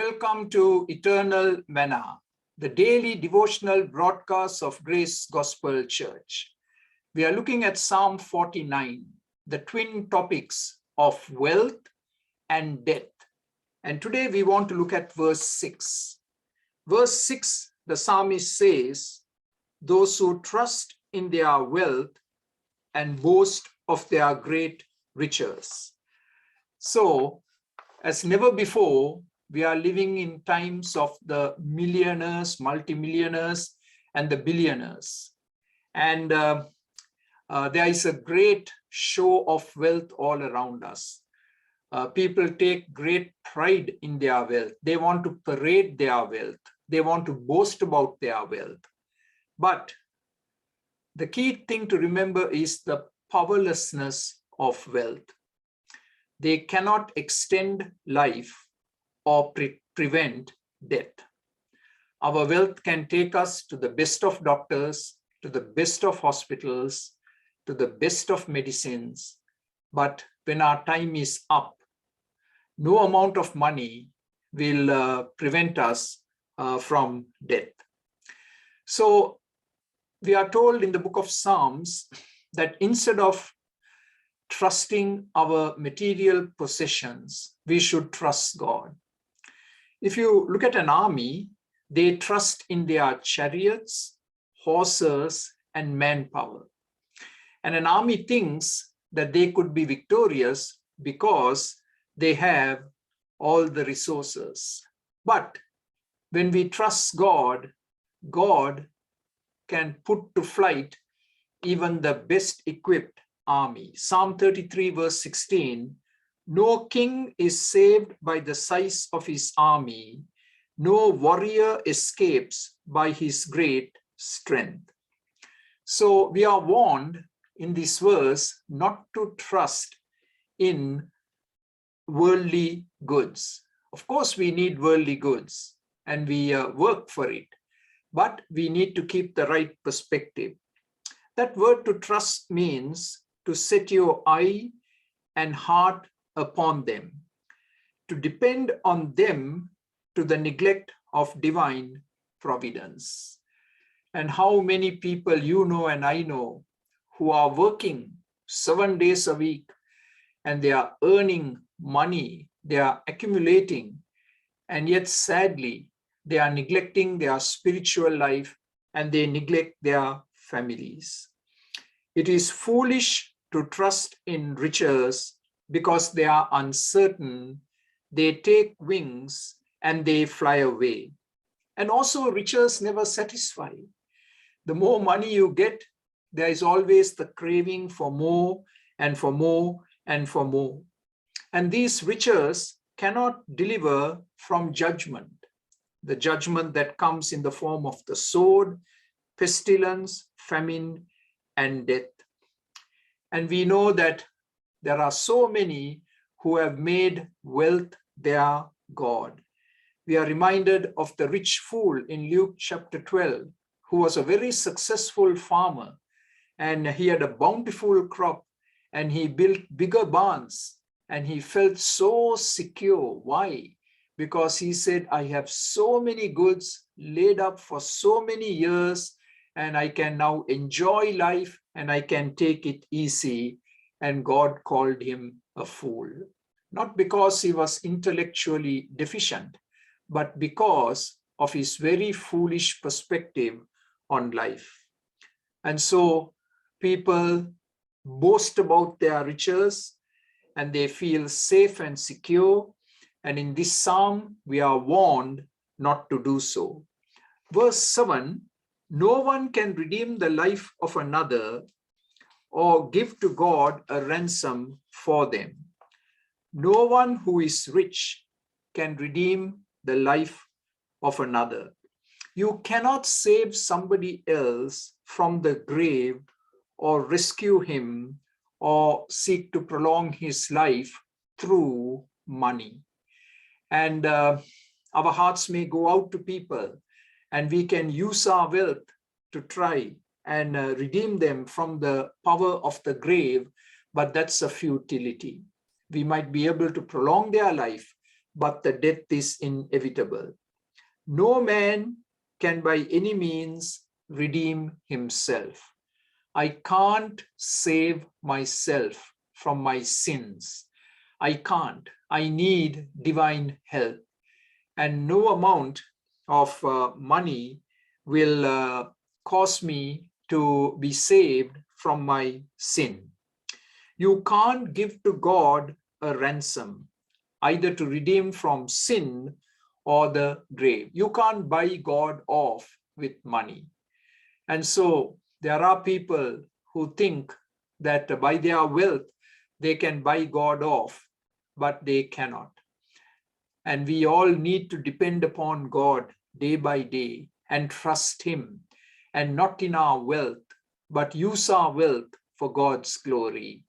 Welcome to Eternal Manna, the daily devotional broadcast of Grace Gospel Church. We are looking at Psalm 49, the twin topics of wealth and death. And today we want to look at verse 6. Verse 6, the psalmist says, "Those who trust in their wealth and boast of their great riches." So, as never before, we are living in times of the millionaires, multimillionaires, and the billionaires. And there is a great show of wealth all around us. People take great pride in their wealth. They want to parade their wealth. They want to boast about their wealth. But the key thing to remember is the powerlessness of wealth. They cannot extend life or prevent death. Our wealth can take us to the best of doctors, to the best of hospitals, to the best of medicines. But when our time is up, no amount of money will prevent us from death. So we are told in the book of Psalms that instead of trusting our material possessions, we should trust God. If you look at an army, they trust in their chariots, horses, and manpower. And an army thinks that they could be victorious because they have all the resources. But when we trust God, God can put to flight even the best equipped army. Psalm 33 verse 16, "No king is saved by the size of his army. No warrior escapes by his great strength." So we are warned in this verse not to trust in worldly goods. Of course, we need worldly goods and we work for it, but we need to keep the right perspective. That word to trust means to set your eye and heart upon them, to depend on them to the neglect of divine providence. And how many people you know and I know who are working 7 days a week and they are earning money, they are accumulating, and yet sadly, they are neglecting their spiritual life and they neglect their families. It is foolish to trust in riches because they are uncertain. They take wings and they fly away. And also, riches never satisfy. The more money you get, there is always the craving for more and for more and for more. And these riches cannot deliver from judgment, the judgment that comes in the form of the sword, pestilence, famine, and death. And we know that there are so many who have made wealth their God. We are reminded of the rich fool in Luke chapter 12, who was a very successful farmer, and he had a bountiful crop, and he built bigger barns, and he felt so secure. Why? Because he said, "I have so many goods laid up for so many years, and I can now enjoy life, and I can take it easy." And God called him a fool, not because he was intellectually deficient, but because of his very foolish perspective on life. And so people boast about their riches and they feel safe and secure. And in this psalm, we are warned not to do so. Verse 7, "No one can redeem the life of another or give to God a ransom for them." No one who is rich can redeem the life of another. You cannot save somebody else from the grave or rescue him or seek to prolong his life through money. And our hearts may go out to people, and we can use our wealth to try and redeem them from the power of the grave, but that's a futility. We might be able to prolong their life, but the death is inevitable. No man can by any means redeem himself. I can't save myself from my sins. I can't. I need divine help. And no amount of money will cause me to be saved from my sin. You can't give to God a ransom, either to redeem from sin or the grave. You can't buy God off with money. And so there are people who think that by their wealth, they can buy God off, but they cannot. And we all need to depend upon God day by day and trust Him, and not in our wealth, but use our wealth for God's glory.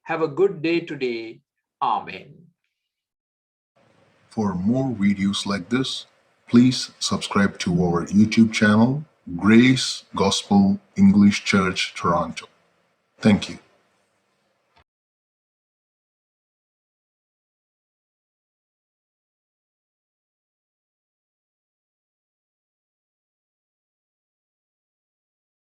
Have a good day today. Amen. For more videos like this, please subscribe to our YouTube channel, Grace Gospel English Church Toronto. Thank you.